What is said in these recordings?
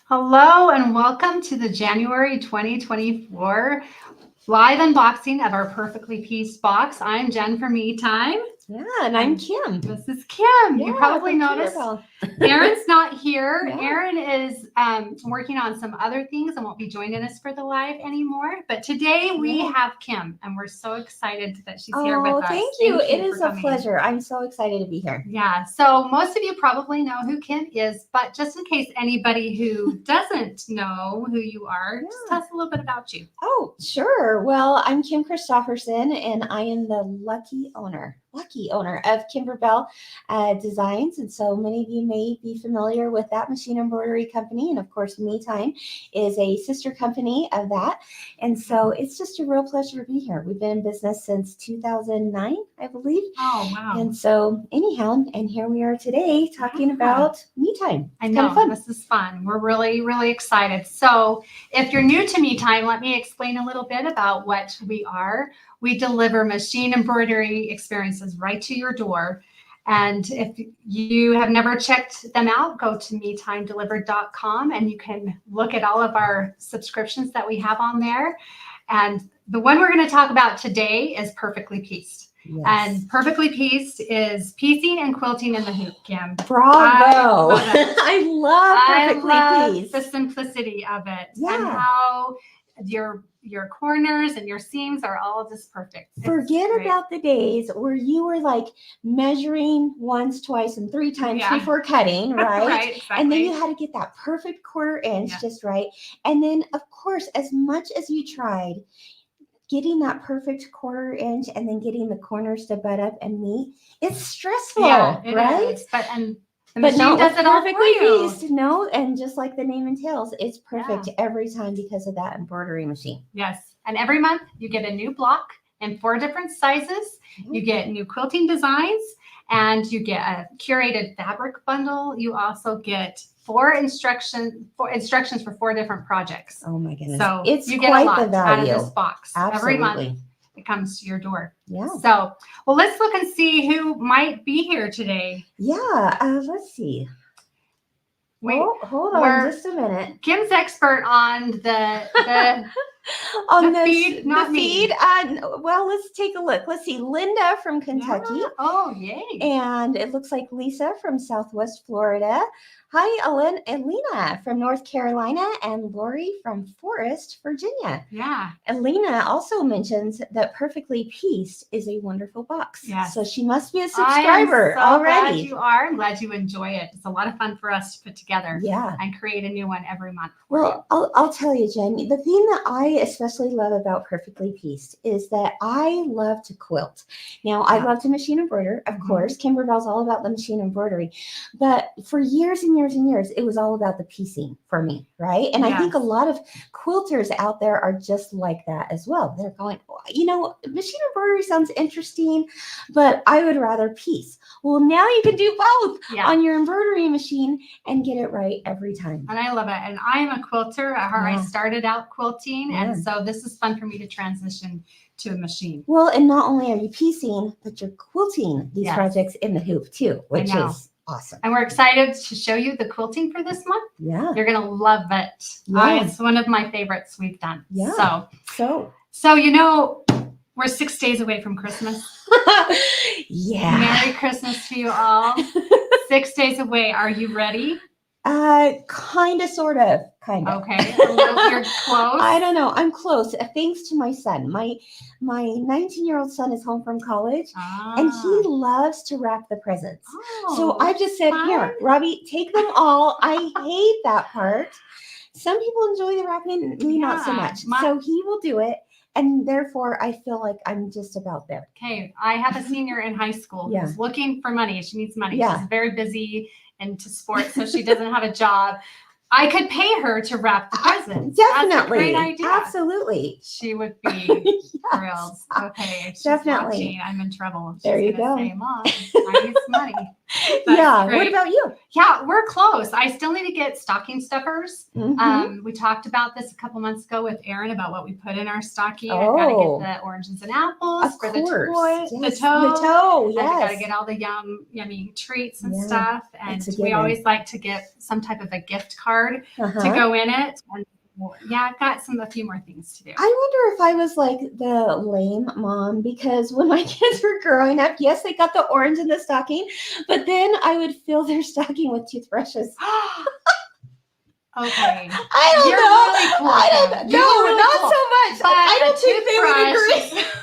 Hello and welcome to the January 2024 live unboxing of our Perfectly Pieced box. I'm Jen from Me Time. Yeah, and I'm Kim. This is Kim. Yeah, You probably from noticed Tinkerbell. Erin's not here. Yeah. Erin is working on some other things and won't be joining us for the live anymore. But today we Yeah. have Kim, and we're so excited that she's here with Oh, us. thank you. It for is a coming. pleasure. I'm so excited to be here. Yeah, so most of you probably know who Kim is, but just in case anybody who doesn't know who you are, just tell us a little bit about you. Oh, sure. Well, I'm Kim Christopherson, and I am the lucky owner of Kimberbell Designs. And so many of you may be familiar with that machine embroidery company. And of course, Me Time is a sister company of that. And so it's just a real pleasure to be here. We've been in business since 2009, I believe. Oh, wow. And so anyhow, and here we are today talking about Me Time. I know, fun. this is fun. We're really, really excited. So if you're new to Me Time, let me explain a little bit about what we are. We deliver machine embroidery experiences right to your door. And if you have never checked them out, go to metimedelivered.com and you can look at all of our subscriptions that we have on there. And the one we're going to talk about today is Perfectly Pieced. Yes. And Perfectly Pieced is piecing and quilting in the hoop, Kim. Bravo. I love Perfectly Pieced. the simplicity of it. Yeah. And how your corners and your seams are all just perfect. Forget about the days where you were like measuring once, twice, and three times before cutting, right? Right, exactly. And then you had to get that perfect quarter inch just right. And then, of course, as much as you tried, getting that perfect quarter inch and then getting the corners to butt up and meet, it's stressful, right? Is. The machine does it all Perfectly for you. Pieced, no, and just like the name entails, it's perfect every time because of that embroidery machine. Yes, and every month you get a new block in 4 different sizes. You get new quilting designs, and you get a curated fabric bundle. You also get 4 instructions for 4 different projects. Oh my goodness! So it's you get a lot the value out of this box. Absolutely. Every month it comes to your door. Yeah. So, well, let's look and see who might be here today. Yeah. Let's see. Hold on just a minute. Kim's expert on the on the feed, not the me. feed. Well, let's take a look. Let's see. Linda from Kentucky. Yeah. Oh, yay. And it looks like Lisa from Southwest Florida. Hi, Ellen and Lena from North Carolina, and Lori from Forest, Virginia. Yeah. And Lena also mentions that Perfectly Pieced is a wonderful box. Yes. So she must be a subscriber already. Glad you are. I'm glad you enjoy it. It's a lot of fun for us to put together. Yeah. And create a new one every month. Well, I'll tell you, Jen, the thing that I especially love about Perfectly Pieced is that I love to quilt. Now, I love to machine embroider, of course. Kimberbell's all about the machine embroidery. But for years and years and years, it was all about the piecing for me, right? And I think a lot of quilters out there are just like that as well. They're going, machine embroidery sounds interesting, but I would rather piece. Well, now you can do both on your embroidery machine and get it right every time. And I love it. And I'm a quilter at heart. I started out quilting, and so this is fun for me to transition to a machine. Well, and not only are you piecing, but you're quilting these projects in the hoop too, which is awesome. And we're excited to show you the quilting for this month. Yeah. You're going to love it. Yeah. It's one of my favorites we've done. Yeah. So we're 6 days away from Christmas. Yeah. Merry Christmas to you all. 6 days away. Are you ready? Kind of, sort of. Okay. You're close. I don't know. I'm close. Thanks to my son. My 19-year-old son is home from college, and he loves to wrap the presents. So I just said, here, Robbie, take them all. I hate that part. Some people enjoy the wrapping, me not so much. So he will do it. And therefore, I feel like I'm just about there. Okay. I have a senior in high school who's looking for money. She needs money. Yeah. She's very busy into sports, so she doesn't have a job. I could pay her to wrap the presents. Definitely. That's a great idea. Absolutely. She would be thrilled. Okay. If she's Definitely. watching, I'm in trouble. There She's you go. Say, Mom, I need some money. Yeah. What great. about you? Yeah, we're close. I still need to get stocking stuffers. Mhm. We talked about this a couple months ago with Erin about what we put in our stocking. I've got Oh, to get the oranges and apples of for course. the Yes. toe. The toe. And we got to Yes. get all the yummy treats and Yeah, stuff. And it's a we given. always like to get some type of a gift card to Uh-huh. go in it. And yeah, I've got a few more things to do. I wonder if I was like the lame mom, because when my kids were growing up, yes, they got the orange in the stocking, but then I would fill their stocking with toothbrushes. Okay. I don't You're know. really cool. I don't. You're No, really not cool. so much. But I don't a think they would toothbrush agree.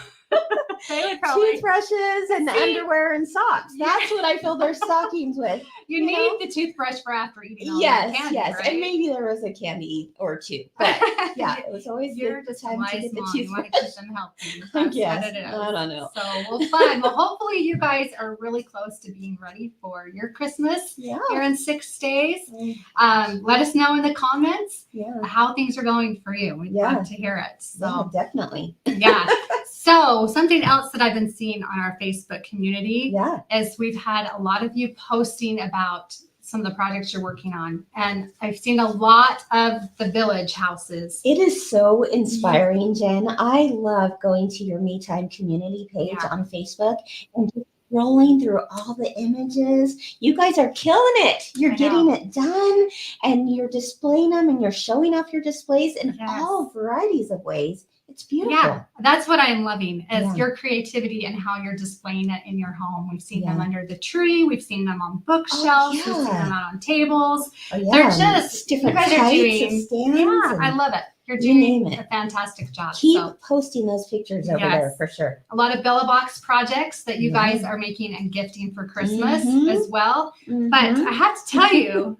They would probably. Toothbrushes and underwear and socks. That's what I fill their stockings with. You need know? the toothbrush for after eating all Yes, that candy, yes. right? And maybe there was a candy or two. But yeah, it was always You're good just a time to wise get the mom. You want to toothbrush. keep them healthy. I That's guess. what it is. I don't know. So, well, fun. Well, hopefully you guys are really close to being ready for your Christmas Yeah. here in 6 days. Mm. Let us know in the comments Yeah. how things are going for you. We'd Yeah. love to hear it. So, Yeah, definitely. yeah. So something else that I've been seeing on our Facebook community Yeah. is we've had a lot of you posting about some of the projects you're working on. And I've seen a lot of the village houses. It is so inspiring, Jen. I love going to your Me Time community page on Facebook and just scrolling through all the images. You guys are killing it. You're getting it done, and you're displaying them, and you're showing off your displays in all varieties of ways. It's beautiful. Yeah, that's what I'm loving is your creativity and how you're displaying it in your home. We've seen them under the tree. We've seen them on bookshelves. We've seen them out on tables. They're just different you guys types are doing, of stands. Yeah, I love it. You're doing a fantastic job. Keep posting those pictures over there for sure. A lot of Bella Box projects that you guys are making and gifting for Christmas as well. But I have to tell you,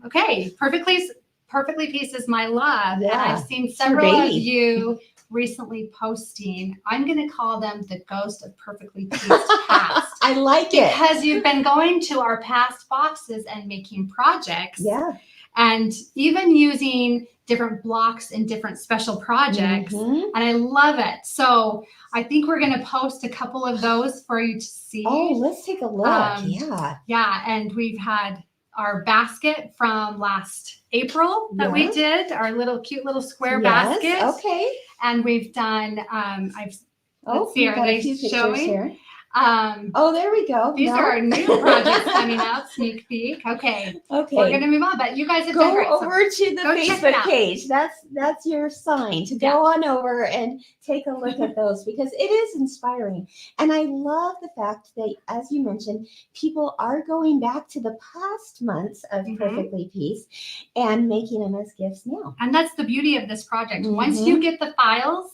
Perfectly Piece is my love. And I've seen several of you recently posting. I'm going to call them the ghost of Perfectly Pieced past. I like it. Because you've been going to our past boxes and making projects. Yeah. And even using different blocks in different special projects. And I love it. So I think we're going to post a couple of those for you to see. Oh, let's take a look. Yeah. And we've had our basket from last April that we did, our cute little square basket. Okay. And we've done, let's see, are they showing? Here. There we go. These are our new projects coming out. Sneak peek. Okay. We're going to move on, but you guys have done great. Go over to the Facebook page. That's your sign to go on over and take a look at those, because it is inspiring. And I love the fact that, as you mentioned, people are going back to the past months of Perfectly Pieced and making them as gifts now. And that's the beauty of this project. Once you get the files,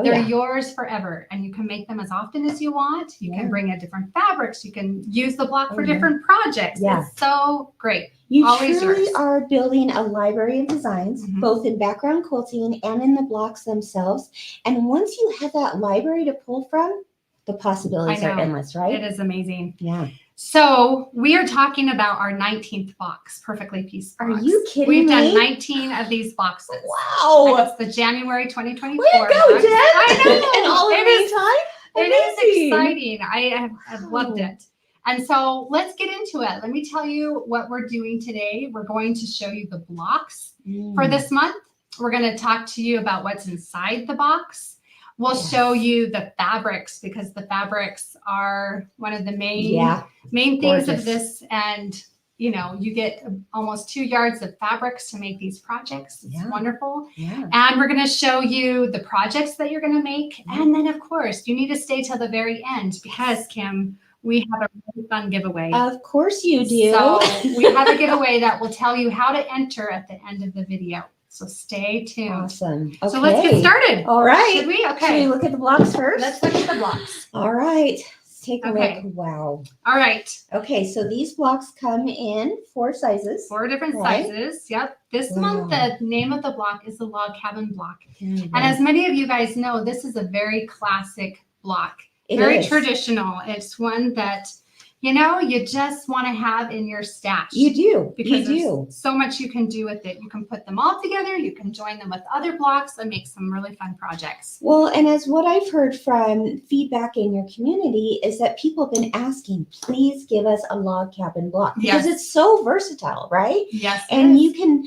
they're yours forever, and you can make them as often as you want. You can bring in different fabrics. You can use the block for different projects. It's so great. You truly are building a library of designs, both in background quilting and in the blocks themselves. And once you have that library to pull from, the possibilities are endless, right? It is amazing. Yeah. So we are talking about our 19th box, Perfectly Pieced box. Are you kidding me? We've done 19 of these boxes. Wow. And it's the January 2024 Way to go, box. Jen. I know. And all in the time? It is exciting. I have loved it. And so let's get into it. Let me tell you what we're doing today. We're going to show you the blocks for this month. We're going to talk to you about what's inside the box. We'll show you the fabrics, because the fabrics are one of the main things of this. And, you get almost 2 yards of fabrics to make these projects. It's wonderful. Yeah. And we're going to show you the projects that you're going to make. And then, of course, you need to stay till the very end, because, Kim, we have a really fun giveaway. Of course you do. So we have a giveaway that will tell you how to enter at the end of the video. So stay tuned. Awesome. Okay. So let's get started. All right. Should we? Okay. Should we look at the blocks first? Let's look at the blocks. All right. Let's take a look. Wow. All right. Okay. So these blocks come in 4 sizes. 4 different sizes. Yep. This month, the name of the block is the Log Cabin block. And as many of you guys know, this is a very classic block. Very traditional. It's one that you know, you just want to have in your stash. You do. Because you there's so much you can do with it. You can put them all together. You can join them with other blocks and make some really fun projects. Well, and as what I've heard from feedback in your community is that people have been asking, please give us a log cabin block because Yes. it's so versatile, right? Yes. And you can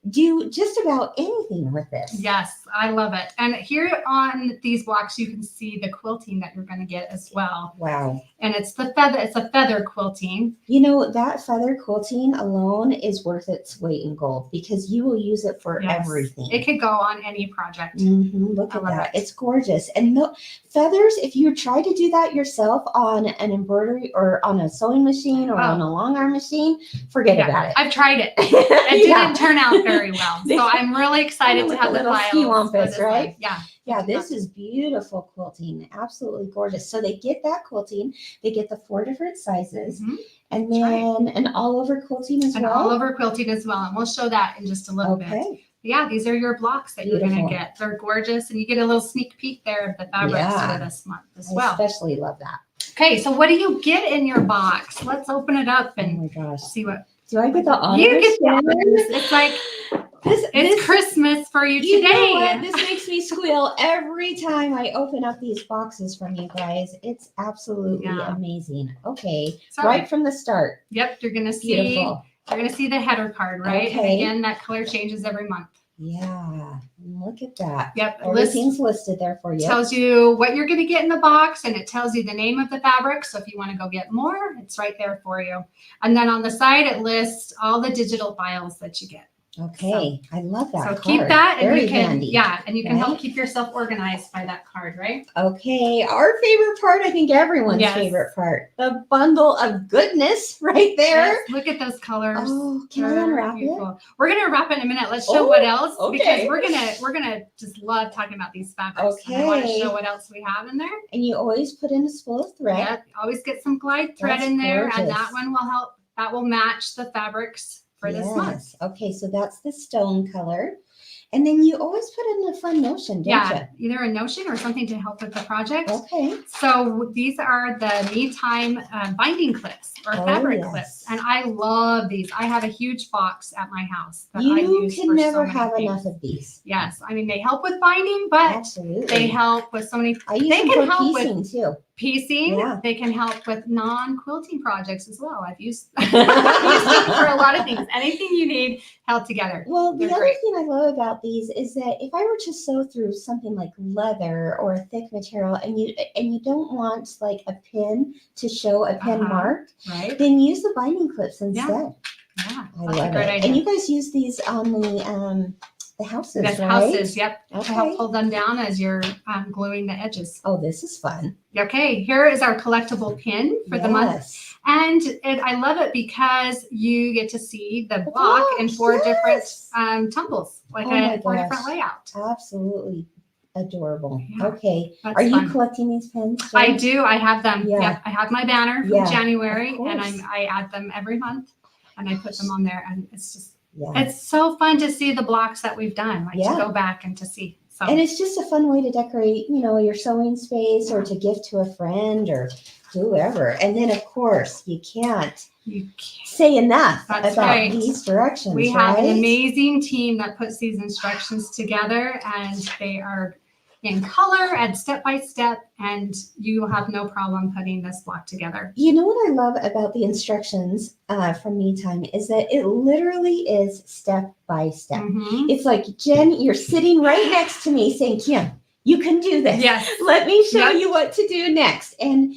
do just about anything with this. Yes, I love it. And here on these blocks, you can see the quilting that you're going to get as well. Wow. And it's a feather quilting. You know, that feather quilting alone is worth its weight in gold because you will use it for everything. It could go on any project. Look at that. It's gorgeous. And the feathers, if you try to do that yourself on an embroidery or on a sewing machine or on a long arm machine, forget about it. I've tried it. It didn't turn out very well. So I'm really excited to have the files. Right? Yeah. Yeah, this is beautiful quilting. Absolutely gorgeous. So they get that quilting. They get the 4 different sizes. And then an all over quilting as well. An all over quilting as well. And we'll show that in just a little bit. Yeah, these are your blocks that you're going to get. They're gorgeous. And you get a little sneak peek there of the fabrics for this month as well. I especially love that. Okay, so what do you get in your box? Let's open it up and see what. Do I get the honors? You get the honors. It's like, it's Christmas for you today. You know what? This makes me squeal every time I open up these boxes from you guys. It's absolutely amazing. Okay, right from the start. Yep, you're gonna see. You're gonna see the header card, right? Okay. And again, that color changes every month. Yeah, look at that. Yep, everything's listed there for you. Tells you what you're gonna get in the box, and it tells you the name of the fabric. So if you want to go get more, it's right there for you. And then on the side, it lists all the digital files that you get. Okay, I love that. So keep that, and you can, handy. and you can help keep yourself organized by that card, right? Okay, our favorite part, I think everyone's favorite part, the bundle of goodness right there. Yes, look at those colors. Oh, can I unwrap it? We're gonna wrap it in a minute. Let's show what else because we're gonna just love talking about these fabrics. Okay, I want to show what else we have in there. And you always put in a spool of thread. Yep, always get some glide thread in there, and that one will help. That will match the fabrics for this month. Okay, so that's the stone color. And then you always put in a fun notion, don't you? Either a notion or something to help with the project. Okay. So these are the Me Time binding clips or fabric clips. And I love these. I have a huge box at my house that I use You can never have enough of these. Yes. I mean, they help with binding, but they help with so many. I use them for piecing too. Piecing, they can help with non-quilting projects as well. I've used them for a lot of things. Anything you need held together. Well, the other thing I love about these is that if I were to sew through something like leather or a thick material, and you don't want like a pin to show a pin mark, then use the binding clips instead. Yeah, I love it. And you guys use these on the houses, right? Houses, yep. To help pull them down as you're gluing the edges. Oh, this is fun. Okay, here is our collectible pin for the month. And I love it because you get to see the block in 4 different tumbles, like a 4 different layout. Absolutely adorable. Okay. Are you collecting these pins, Jenn? I do. I have them. Yep. I have my banner from January, and I add them every month, and I put them on there, and it's just it's so fun to see the blocks that we've done, like to go back and to see. So. And it's just a fun way to decorate, your sewing space or to give to a friend or whoever. And then, of course, you can't say enough about these directions. We have an amazing team that puts these instructions together, and they are in color and step by step, and you will have no problem putting this block together. You know what I love about the instructions from Me Time is that it literally is step by step. It's like, Jenn, you're sitting right next to me saying, Kim, you can do this. Yes. Let me show you what to do next. And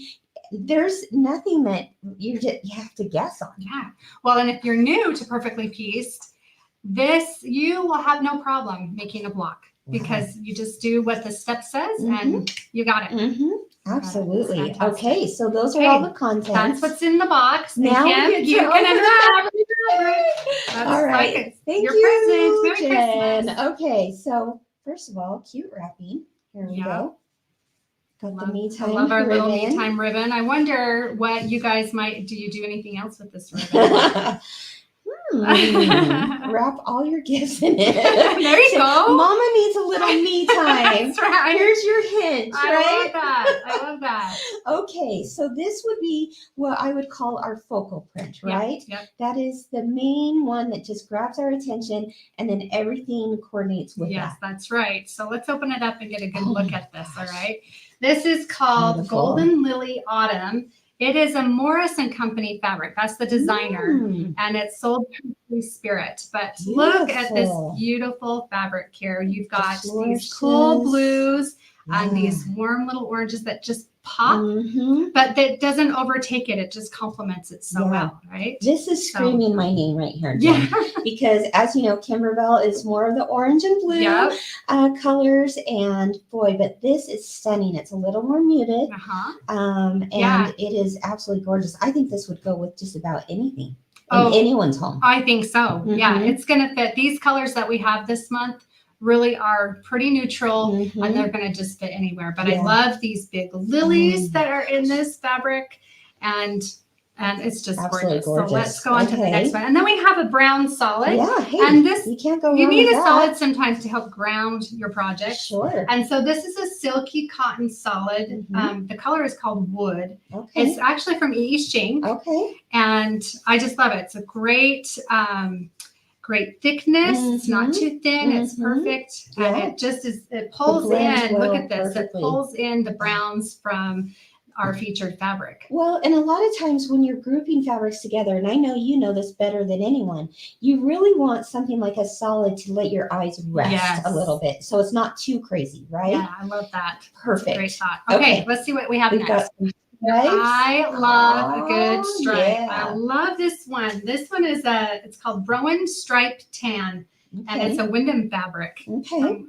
there's nothing that you have to guess on. Yeah. Well, and if you're new to Perfectly Pieced, you will have no problem making a block. Because you just do what the step says and you got it. Absolutely. Okay, so those are all the contents. That's what's in the box. Now Kim, you can unwrap. All right. Thank you, Present. Merry Christmas. Okay, so first of all, cute wrapping. Here we go. Got the Me Time ribbon. I love our little Me Time ribbon. I wonder what you guys do you do anything else with this ribbon? wrap all your gifts in it. There you go. Mama needs a little me time. That's right. Here's your hint, I right? love that. I love that. Okay, so this would be what I would call our focal print, Yep, right? yep. That is the main one that just grabs our attention, and then everything coordinates with Yes, that. that's right. So let's open it up and get a good Oh look my at this. All gosh. right. This is called Beautiful. Golden Lily Autumn. It is a Morris and Company fabric. That's the designer. Mm, And it's sold through Free Spirit. But look at this beautiful. beautiful fabric here. You've got The these cool flourishes. blues and Yeah. these warm little oranges that just pop, Mhm. but that doesn't overtake it. It just complements it so Yeah. well, right? This is So- screaming my name right here, Jen. Yeah. Because as you know, Kimberbell is more of the orange and blue Yep. colors, and boy, but this is stunning. It's a little more muted, Uh-huh. and Yeah. it is absolutely gorgeous. I think this would go with just about anything in Oh, anyone's home. I think so. Yeah, Mhm. it's going to fit. These colors that we have this month really are pretty neutral Mhm. and they're going to just fit anywhere. But Yeah. I love these big lilies Mm. that are in this fabric, and it's just Absolutely gorgeous. gorgeous. So let's go on to the Okay. next one. And then we have a brown solid. Yeah, hey, And this, you can't go you wrong need with a that. solid sometimes to help ground your project. Sure. And so this is a silky cotton solid. Mhm. The color is called Wood. Okay. It's actually from E. Shink. Okay. And I just love it. It's a great, great thickness. It's not Mhm. too thin. It's Mhm. perfect. And Yeah. it just is, it pulls blends in, look well at this, perfectly. it pulls in the browns from our featured fabric. Well, and a lot of times when you're grouping fabrics together, and I know you know this better than anyone, you really want something like a solid to let your eyes rest Yes. a little bit. So it's not too crazy, right? Yeah, I love that. Perfect. Great thought. Okay, Okay. let's see what we have We've next. got some stripes. I love a good Oh, stripe. yeah. I love this one. This one is it's called Rowan Stripe Tan, and it's Okay. a Wyndham fabric. Okay.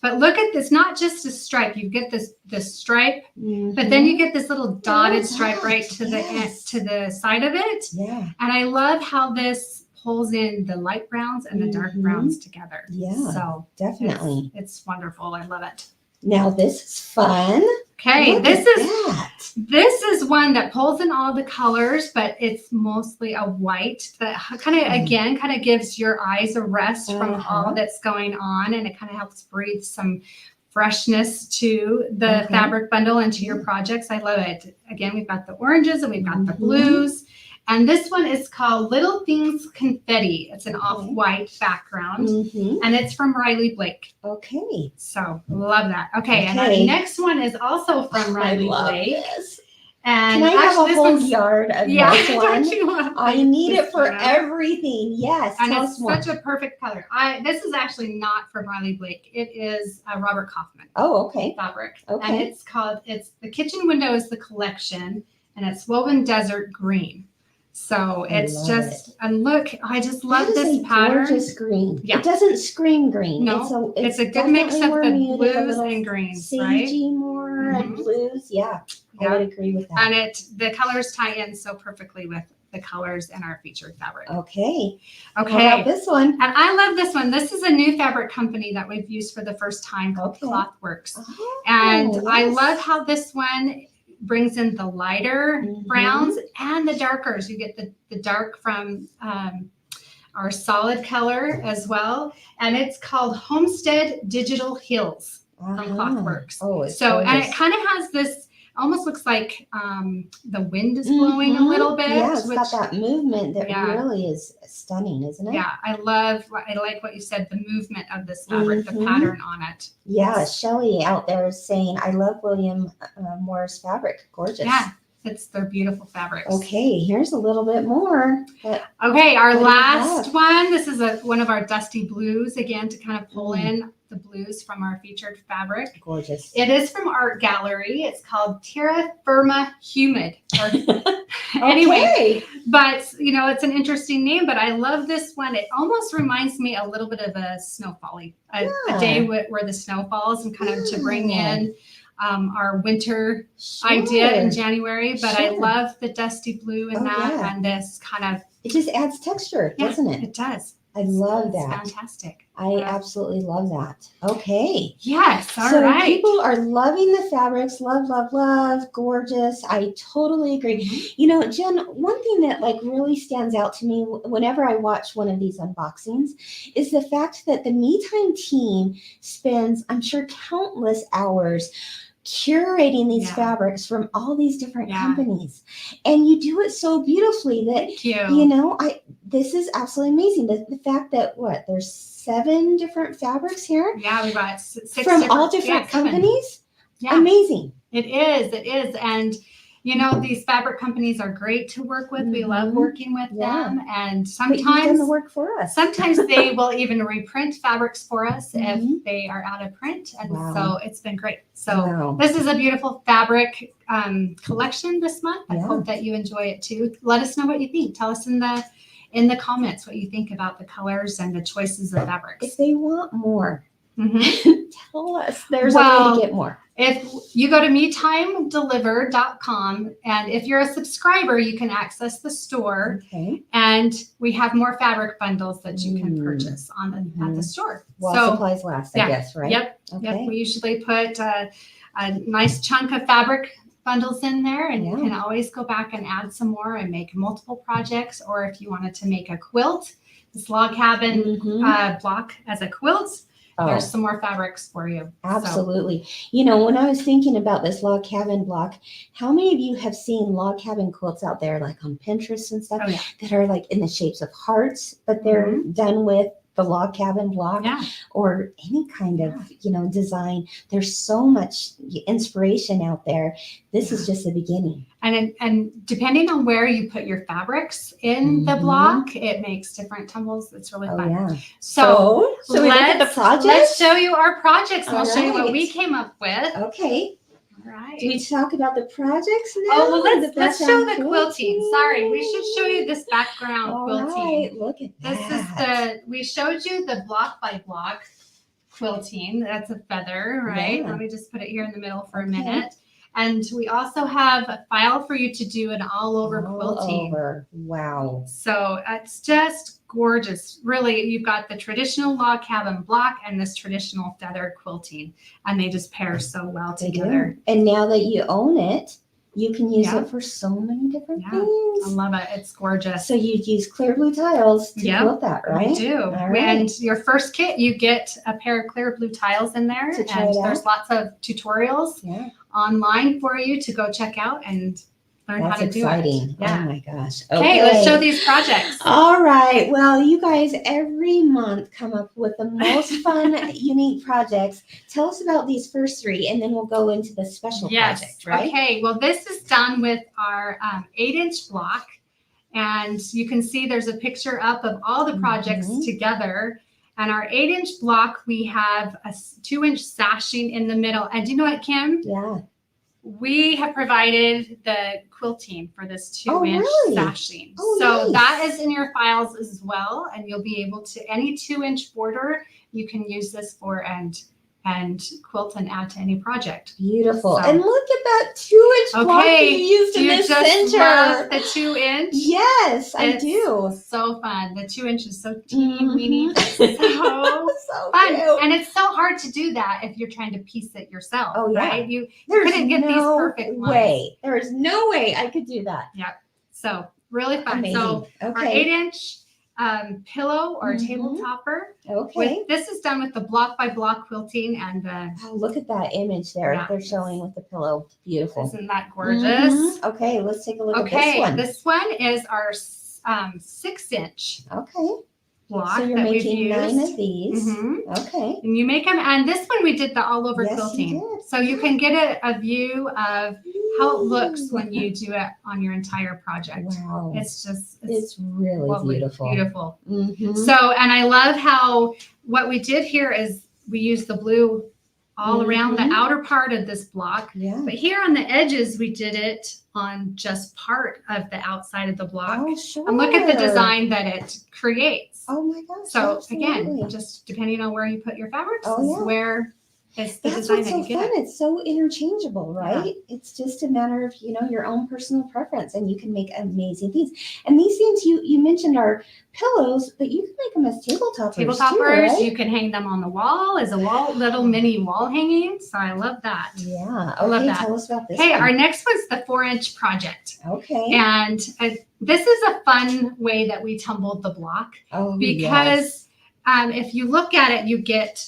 But look at this, not just a stripe. You get this stripe, but then you get this little dotted stripe right to the end, yes. to the side of it. Yeah. And I love how this pulls in the light browns and the dark Mhm. browns together. Yeah, So definitely. it's wonderful. I love it. Now this is fun. Okay, Look this at is that. this is one that pulls in all the colors, but it's mostly a white that kind of gives your eyes a rest from Uh-huh. all that's going on, and it kind of helps breathe some freshness to the Okay. fabric bundle and to your projects. I love it. Again, we've got the oranges and we've got the Mhm. blues. And this one is called Little Things Confetti. It's an Okay. off-white background, Mhm. and it's from Riley Blake. Okay. So love that. Okay, and our Okay. next one is also from Riley I love Blake. this. And Can I have actually, a this whole one's yard of yeah. this one? Don't you love I this- need this it for photo? everything. Yes. And tell it's us more. such a perfect color. This is actually not from Riley Blake. It is Robert Kaufman Oh, okay. fabric, Okay. and it's the kitchen window is the collection, and it's woven desert green. So I it's love just and look, I just love That is this a pattern. gorgeous green. Yeah. It doesn't scream green. No, it's a good definitely mix of more the muted, a blues little and greens, right? sagey more and Mhm. blues. Yeah, I Yeah. would agree with that. And the colors tie in so perfectly with the colors in our featured fabric. Okay. How Okay. about this one? And I love this one. This is a new fabric company that we've used for the first time called Okay. Clothworks. Oh, And I yes. love how this one brings in the lighter Mhm. browns and the darkers. You get the dark from our solid color as well. And it's called Homestead Digital Hills from Uh-huh. Clothworks. Oh, it's So, and gorgeous. it kind of has this, almost looks like the wind is blowing a Mhm. little bit. Yeah, it's which, got that movement that Yeah. really is stunning, isn't it? yeah, I like what you said, the movement of this fabric, the Mhm. pattern on it. Yeah, Shelly out there is saying, I love William Morris fabric. Gorgeous. Yeah, they're beautiful fabrics. Okay, here's a little bit more. Okay, our What do you last have? one. This is one of our dusty blues, again, to kind of pull Mm. in the blues from our featured fabric. Gorgeous. It is from Art Gallery. It's called Terra Firma Humid. Anyway, Okay. but it's an interesting name, but I love this one. It almost reminds me a little bit of a snowfall, a Yeah. day where the snow falls, and kind of to bring Yeah. in our winter Sure. idea in January. But I Sure. love the dusty blue in Oh, that, yeah. and this kind of It just adds texture, Yeah, doesn't it? it does. I love It's that. fantastic. I absolutely love that. Okay. Yes. All So right. people are loving the fabrics. Love, love, love. Gorgeous. I totally agree. Mhm. You know, Jen, one thing that like really stands out to me whenever I watch one of these unboxings is the fact that the Me Time team spends, I'm sure, countless hours curating these Yeah. fabrics from all these different Yeah. companies, and you do it so beautifully that Thank you. you know this is absolutely amazing. The fact that there's 7 different fabrics here Yeah, we got 6 from all different 7. companies. Yeah. Amazing. It is. It is. And, you know, these fabric companies are great to work with. We love Mhm. working with Yeah. them. And But you've done the sometimes, work for us. sometimes they will even reprint fabrics for us Mhm. if they are out of print. And Wow. so it's been great. So Wow. this is a beautiful fabric collection this month. I Yeah. hope that you enjoy it too. Let us know what you think. Tell us in the comments what you think about the colors and the choices of fabrics. If they want more, Mhm. tell us. There's a way Well, to get more. If you go to metimedeliver.com, and if you're a subscriber, you can access the store, Okay. and we have more fabric bundles that you can purchase at the store. While supplies last, I guess, right? Yep. Okay. Yep. We usually put a nice chunk of fabric bundles in there, and you Yeah. can always go back and add some more and make multiple projects. Or if you wanted to make a quilt, this log cabin block as a quilt, there's some more fabrics for you. Absolutely. You know, when I was thinking about this log cabin block, how many of you have seen log cabin quilts out there, like on Pinterest and stuff, that are like in the shapes of hearts, but they're done with the log cabin block or any kind of, you know, design? There's so much inspiration out there. This is just the beginning. And depending on where you put your fabrics in the block, it makes different tumbles. It's really fun. Yeah. So should we look at the projects? Let's show you our projects, and All I'll show you what right. we came up with. Okay. All right. Do we talk about the projects now? Oh, well, let's show the quilting. quilting. Sorry, we should show you this background quilting. All right, look at This that. we showed you the block by block quilting. That's a feather, right? Yeah. Let me just put it here in the middle for a minute. And we also have a file for you to do an all over quilting. Wow. So it's just gorgeous. Really, you've got the traditional log cabin block and this traditional feather quilting, and they just pair so well together. And now that you own it, you can use it for so many different things. I love it. It's gorgeous. So you use clear blue tiles to quilt that, right? I do. And your first kit, you get a pair of clear blue tiles in there, and there's lots of tutorials online for you to go check out and learn how to do it. Yeah. Oh my gosh. Okay, let's show these projects. All right. Well, you guys every month come up with the most fun, unique projects. Tell us about these first 3, and then we'll go into the special project, right? Okay. Well, this is done with our 8-inch block, and you can see there's a picture up of all the projects together. And our 8-inch block, we have a 2-inch sashing in the middle. And do you know what, Kim? Yeah. We have provided the quilting for this 2-inch sashing. So that is in your files as well. And you'll be able to, any 2-inch border, you can use this for and quilt and add to any project. Beautiful. And look at that 2-inch block you used in the center. Love the 2-inch? Yes, I do. So fun. The 2-inch is so teeny weeny. So fun. Cute. And it's so hard to do that if you're trying to piece it yourself. Oh, yeah. Right? You couldn't get these perfect ones. There is no way I could do that. Yep. So really fun. Amazing. So our 8-inch pillow or table topper. This is done with the block by block quilting and look at that image there. They're showing with the pillow. Beautiful. Isn't that gorgeous? Okay, let's take a look at this one. This one is our 6-inch block. So you're that making we've 9 used. of these. Okay. And you make them, and this one we did the all over quilting. You did. So you can get a view of how it looks when you do it on your entire project. Wow. It's really lovely, beautiful. Beautiful. So, and I love how what we did here is we used the blue all around the outer part of this block. Yeah. But here on the edges, we did it on just part of the outside of the block. Oh, sure. And look at the design that it creates. Oh my gosh. So absolutely. again, just depending on where you put your fabrics is where It's the That's design what's that you so get. fun. It's so interchangeable, right? It's just a matter of, your own personal preference, and you can make amazing things. And these things you mentioned are pillows, but you can make them as table toppers too, right? You can hang them on the wall as a little mini wall hanging. So I love that. Yeah. I love Okay, that. tell us about this Okay, one. our next one's the 4-inch project. Okay. And this is a fun way that we tumbled the block because if you look at it, you get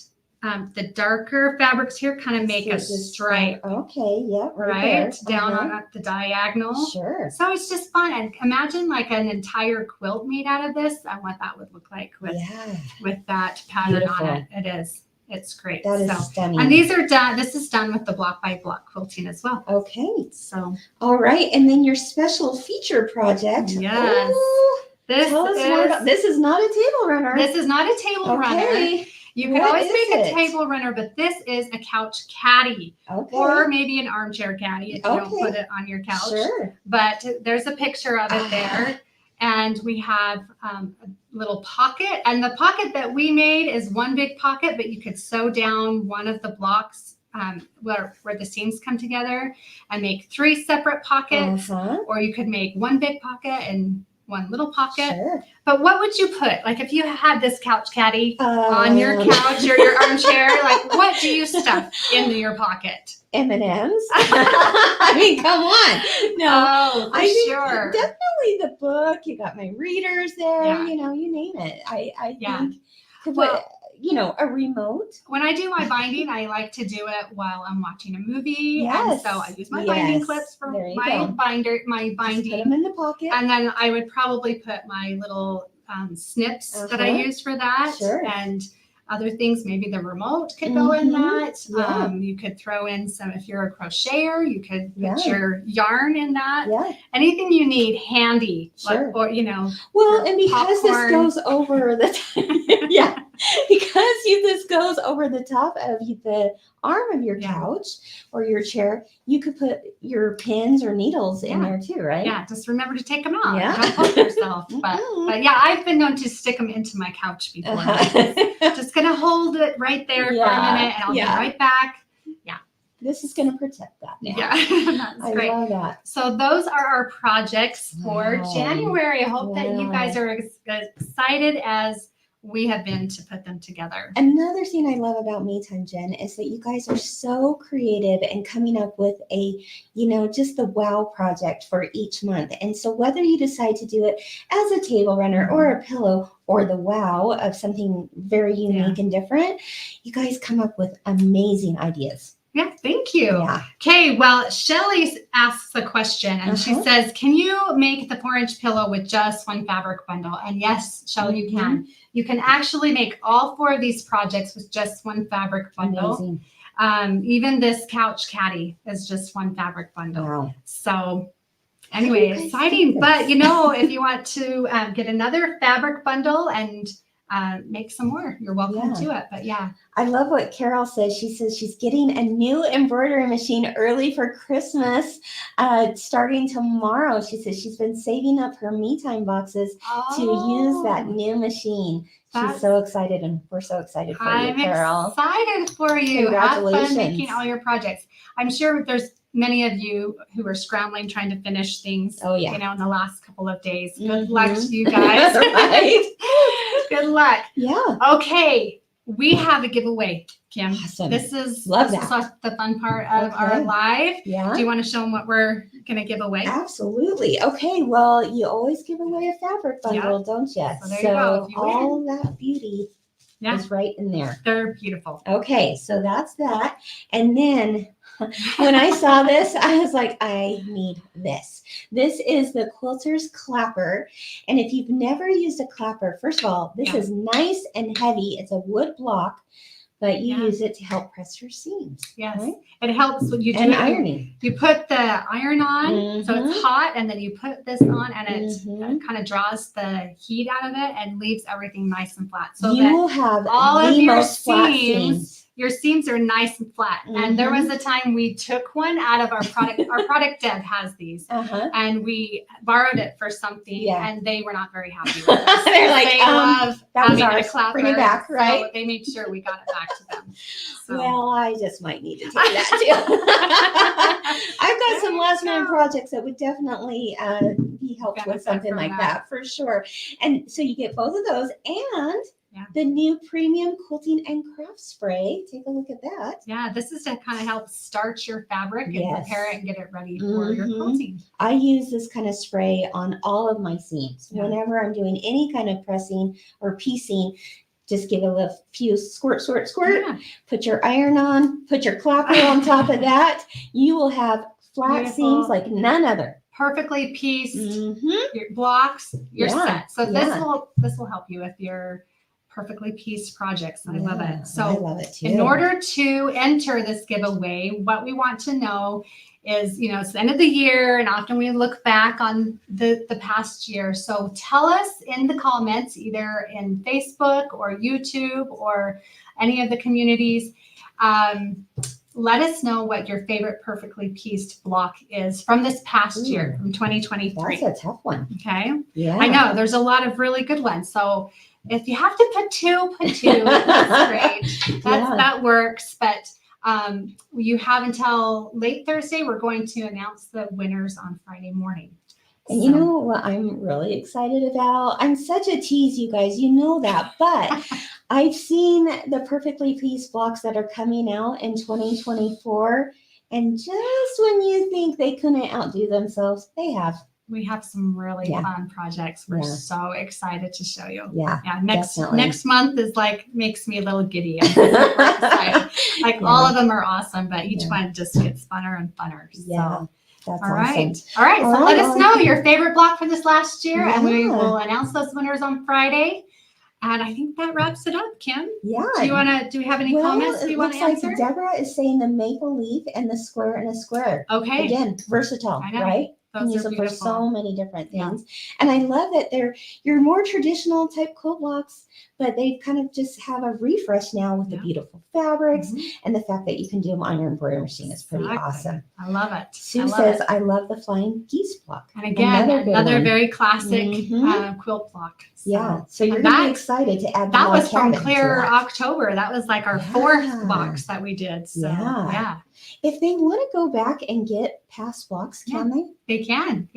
the darker fabrics here kind of make a stripe. Okay, yeah, right down on the diagonal. Sure. So it's just fun. And imagine like an entire quilt made out of this and what that would look like with that pattern on it. It is. It's great. That is stunning. And these are done. This is done with the block by block quilting as well. Okay. So. All right, and then your special feature project. Yes. Ooh, tell us more about. This is not a table runner. This is not a table runner. You can always make a table runner, but this is a couch caddy, or maybe an armchair caddy if you don't put it on your couch. Sure. But there's a picture of it there. And we have a little pocket. And the pocket that we made is one big pocket, but you could sew down one of the blocks where the seams come together and make 3 separate pockets. Or you could make one big pocket and one little pocket. Sure. But what would you put? Like if you had this couch caddy on your couch or your armchair, like what do you stuff in your pocket? M&Ms. I mean, come on. No, I think sure. Definitely the book. You got my readers there. You name it. I think could put, a remote. When I do my binding, I like to do it while I'm watching a movie. And so I use my binding clips for my binding. Just put them in the pocket. And then I would probably put my little snips that I use for that. Sure. And other things, maybe the remote could go in that. You could throw in some, if you're a crocheter, you could put your yarn in that. Anything you need handy. Sure. Or, well, and because this goes over the this goes over the top of the arm of your couch or your chair, you could put your pins or needles in there too, right? Yeah, just remember to take them out. Don't hold yourself. But yeah, I've been known to stick them into my couch before. Just gonna hold it right there for a minute and I'll be right back. Yeah. This is gonna protect that now. Yeah. That's great. I love that. So those are our projects for January. I hope that you guys are as excited as we have been to put them together. Another thing I love about Me Time, Jen, is that you guys are so creative and coming up with just the wow project for each month. And so whether you decide to do it as a table runner or a pillow or the wow of something very unique and different, you guys come up with amazing ideas. Yeah, thank you. Yeah. Okay, well, Shelly asks a question and she says, can you make the 4-inch pillow with just one fabric bundle? And yes, Shelly, you can. You can actually make all 4 of these projects with just one fabric bundle. Amazing. Even this couch caddy is just one fabric bundle. Wow. So anyway, exciting. But if you want to get another fabric bundle and make some more, you're welcome to it. But I love what Carol says. She says she's getting a new embroidery machine early for Christmas, starting tomorrow. She says she's been saving up her Me Time boxes to use that new machine. She's so excited, and we're so excited for you, Carol. I'm excited for you. Congratulations. Have fun making all your projects. I'm sure there's many of you who are scrambling trying to finish things, in the last couple of days. Good luck to you guys. Good luck. Yeah. Okay. We have a giveaway, Kim. Awesome. This is the fun part of our live. Yeah. Do you want to show them what we're going to give away? Absolutely. Okay. Well, you always give away a fabric bundle, don't you? So there you go. All that beauty is right in there. They're beautiful. Okay. So that's that. And then when I saw this, I was like, I need this. This is the Quilter's Clapper. And if you've never used a clapper, first of all, this is nice and heavy. It's a wood block, but you use it to help press your seams. Yes. Right? It helps when you do ironing. You put the iron on, so it's hot, and then you put this on, and it kind of draws the heat out of it and leaves everything nice and flat. So you will have all of your seams your seams are nice and flat. And there was a time we took one out of our product. Our product dev has these, and we borrowed it for something, and they were not very happy with us. They're like, they love that was having ours. a clapper, Bring it back, right? So they made sure we got it back to them. So. Well, I just might need to take that too. I've got some last minute projects that would definitely be helped with something like that for sure. And so you get both of those and the new premium quilting and craft spray. Take a look at that. Yeah, this is to kind of help starch your fabric and prepare it and get it ready for your quilting. I use this kind of spray on all of my seams. Whenever I'm doing any kind of pressing or piecing, just give it a few squirt, put your iron on, put your clapper on top of that. You will have flat seams like none other. Perfectly pieced your blocks, you're set. So this will help you with your perfectly pieced projects. I love it. So I love it too. In order to enter this giveaway, what we want to know is, it's the end of the year, and often we look back on the past year. So tell us in the comments, either in Facebook or YouTube or any of the communities, let us know what your favorite perfectly pieced block is from this past year, from 2023. That's a tough one. Okay. Yeah. I know there's a lot of really good ones. So if you have to put two, put two. That's great. That works. But you have until late Thursday. We're going to announce the winners on Friday morning. And you know what I'm really excited about? I'm such a tease, you guys. You know that. But I've seen the perfectly pieced blocks that are coming out in 2024. And just when you think they couldn't outdo themselves, they have. We have some really fun projects. We're so excited to show you. Yeah. Next month is makes me a little giddy. I'm super excited. All of them are awesome, but each one just gets funner and funner. So. Yeah. That's All awesome. right. So let us know your favorite block for this last year, and we will announce those winners on Friday. And I think that wraps it up, Kim. Yeah. Do we have any comments you want to answer? Like Deborah is saying the maple leaf and the square and a square. Okay. Again, versatile, right? Those use them for beautiful. so many different things. And I love that they're your more traditional type quilt blocks, but they kind of just have a refresh now with the beautiful fabrics and the fact that you can do them on your embroidery machine is pretty awesome. I love it. Sue says, I love the flying geese block. And again, another very classic quilt block. So you're going to be excited to add that was from Clear October. That was like our fourth box that we did. So if they want to go back and get past blocks, can they? They can,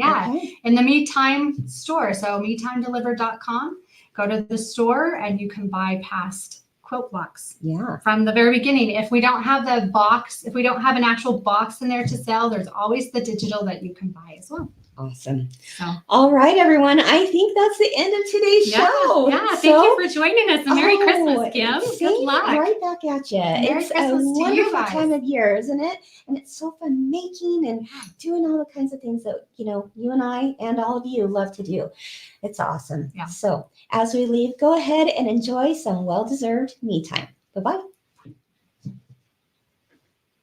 in the MeTime store. So metimedeliver.com. Go to the store and you can buy past quilt blocks. From the very beginning. If we don't have the box, if we don't have an actual box in there to sell, there's always the digital that you can buy as well. Awesome. All right, everyone. I think that's the end of today's show. Thank you for joining us. And Merry Christmas, Kim. Good luck. Right back at you. It's a wonderful time of year, isn't it? And it's so fun making and doing all the kinds of things that, you and I and all of you love to do. It's awesome. So as we leave, go ahead and enjoy some well-deserved me time. Bye-bye.